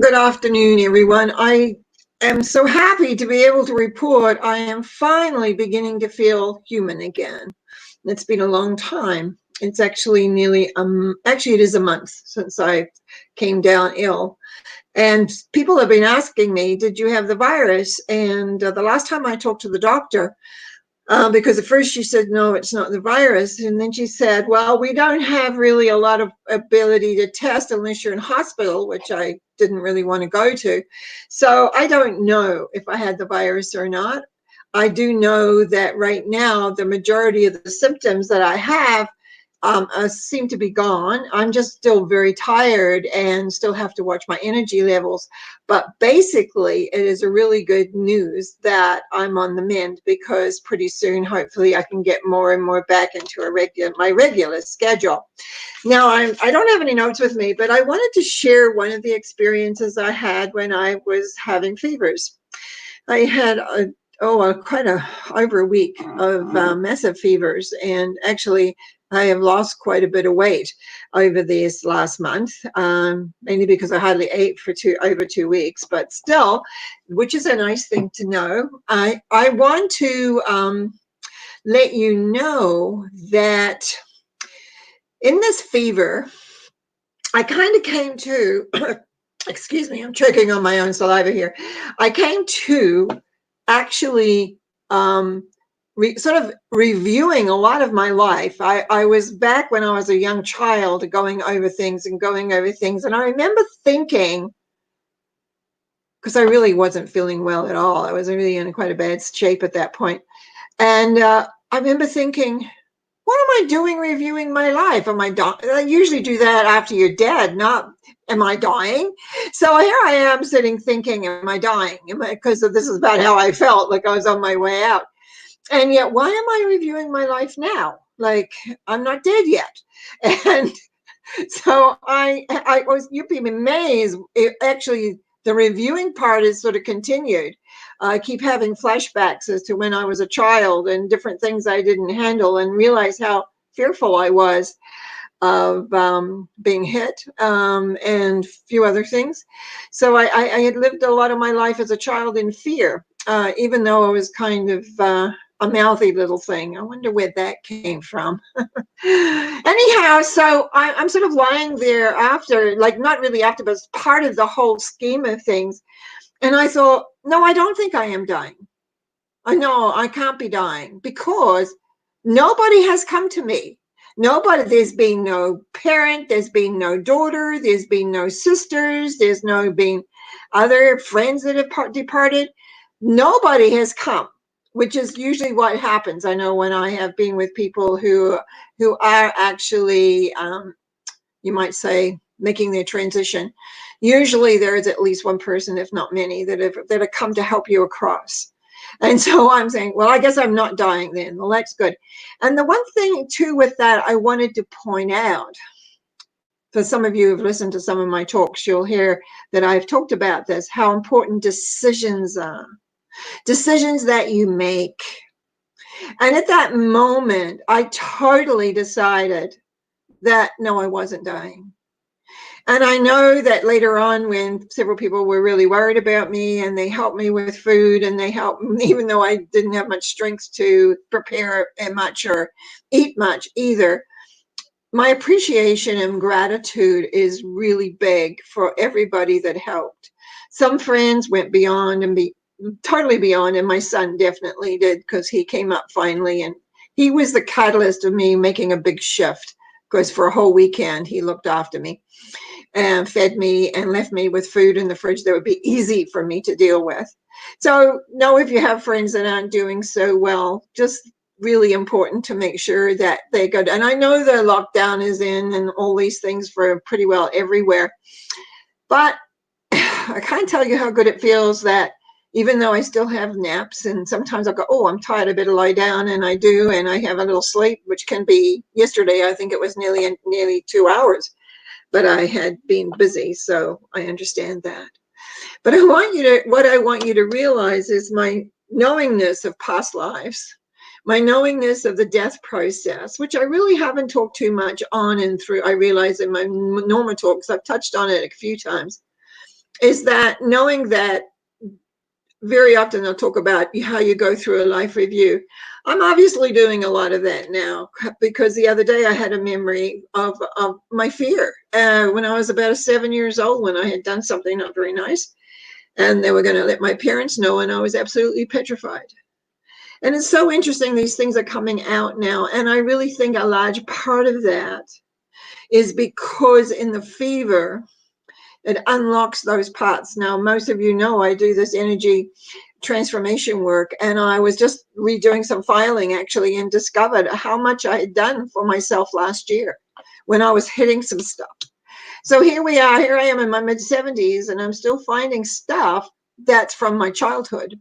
Good afternoon, everyone. I am so happy to be able to report I am finally beginning to feel human again. It's been a long time. It's actually actually it is a month since I came down ill. And people have been asking me, did you have the virus? And the last time I talked to the doctor, because at first she said, no, it's not the virus. And then she said, well, we don't have really a lot of ability to test unless you're in hospital, which I didn't really want to go to. So I don't know if I had the virus or not. I do know that right now, the majority of the symptoms that I have seem to be gone. I'm just still very tired and still have to watch my energy levels. But basically, it is a really good news that I'm on the mend, because pretty soon, hopefully, I can get more and more back into my regular schedule. Now, I don't have any notes with me, but I wanted to share one of the experiences I had when I was having fevers. I had quite over a week of massive fevers, and actually I have lost quite a bit of weight over this last month, mainly because I hardly ate for over 2 weeks, but still, which is a nice thing to know. I want to let you know that in this fever, I kind of came to, excuse me, I'm choking on my own saliva here. I came to actually sort of reviewing a lot of my life. I was back when I was a young child going over things. And I remember thinking, because I really wasn't feeling well at all. I was really in quite a bad shape at that point. And I remember thinking, what am I doing reviewing my life? Am I dying? I usually do that after you're dead, not am I dying? So here I am sitting thinking, am I dying? Because this is about how I felt, like I was on my way out. And yet, why am I reviewing my life now? Like, I'm not dead yet. And so you'd be amazed. Actually, the reviewing part is sort of continued. I keep having flashbacks as to when I was a child and different things I didn't handle, and realize how fearful I was of being hit and a few other things. So I had lived a lot of my life as a child in fear, even though I was kind of a mouthy little thing. I wonder where that came from. Anyhow, so I'm sort of lying there after, like not really after, but it's part of the whole scheme of things. And I thought, no, I don't think I am dying. I know I can't be dying, because nobody has come to me. There's been no parent, there's been no daughter, there's been no sisters, there's no been other friends that have departed. Nobody has come, which is usually what happens. I know when I have been with people who are actually, you might say, making their transition, usually there is at least one person, if not many, that have come to help you across. And so I'm saying, well, I guess I'm not dying then. Well, that's good. And the one thing too with that I wanted to point out, for some of you who've listened to some of my talks, you'll hear that I've talked about this, how important decisions are. Decisions that you make. And at that moment, I totally decided that no, I wasn't dying. And I know that later on, when several people were really worried about me and they helped me with food, and they helped me, even though I didn't have much strength to prepare much or eat much either, my appreciation and gratitude is really big for everybody that helped. Some friends went beyond and totally beyond, and my son definitely did, because he came up finally, and he was the catalyst of me making a big shift, because for a whole weekend he looked after me and fed me and left me with food in the fridge that would be easy for me to deal with. So know if you have friends that aren't doing so well, just really important to make sure that they go. And I know the lockdown is in and all these things for pretty well everywhere, but I can't tell you how good it feels that even though I still have naps, and sometimes I go, oh, I'm tired, I better lie down, and I do, and I have a little sleep, which can be, yesterday I think it was nearly 2 hours, but I had been busy, so I understand that. But what I want you to realize is my knowingness of past lives, my knowingness of the death process, which I really haven't talked too much on and through. I realize in my normal talks, I've touched on it a few times. is that knowing that very often they'll talk about how you go through a life review. I'm obviously doing a lot of that now because the other day I had a memory of my fear when I was about 7 years old, when I had done something not very nice and they were going to let my parents know, and I was absolutely petrified. And it's so interesting, these things are coming out now. And I really think a large part of that is because in the fever, it unlocks those parts. Now, most of you know I do this energy transformation work, and I was just redoing some filing actually and discovered how much I had done for myself last year when I was hitting some stuff. So here we are, here I am in my mid 70s, and I'm still finding stuff that's from my childhood,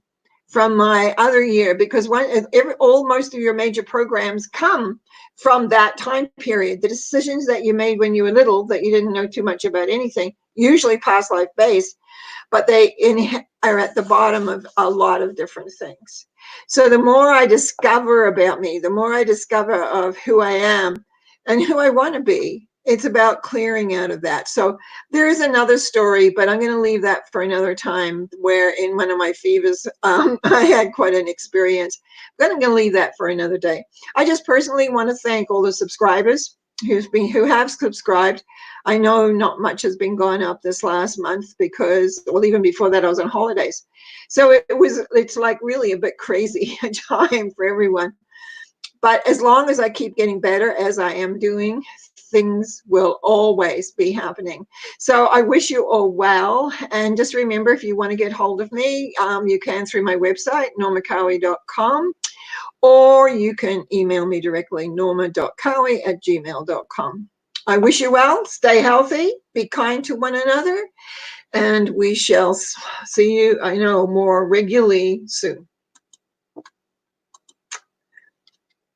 from my other year, because most of your major programs come from that time period. The decisions that you made when you were little that you didn't know too much about anything, usually past life based, but they are at the bottom of a lot of different things. So the more I discover about me, the more I discover of who I am and who I want to be, it's about clearing out of that. So there is another story, but I'm going to leave that for another time, where in one of my fevers, I had quite an experience. But I'm going to leave that for another day. I just personally want to thank all the subscribers who have subscribed. I know not much has been going up this last month because, well, even before that, I was on holidays. So it's like really a bit crazy a time for everyone. But as long as I keep getting better, as I am doing, things will always be happening. So I wish you all well. And just remember, if you want to get hold of me, you can through my website, normacowie.com, or you can email me directly, norma.cowie@gmail.com. I wish you well, stay healthy, be kind to one another, and we shall see you, I know, more regularly soon.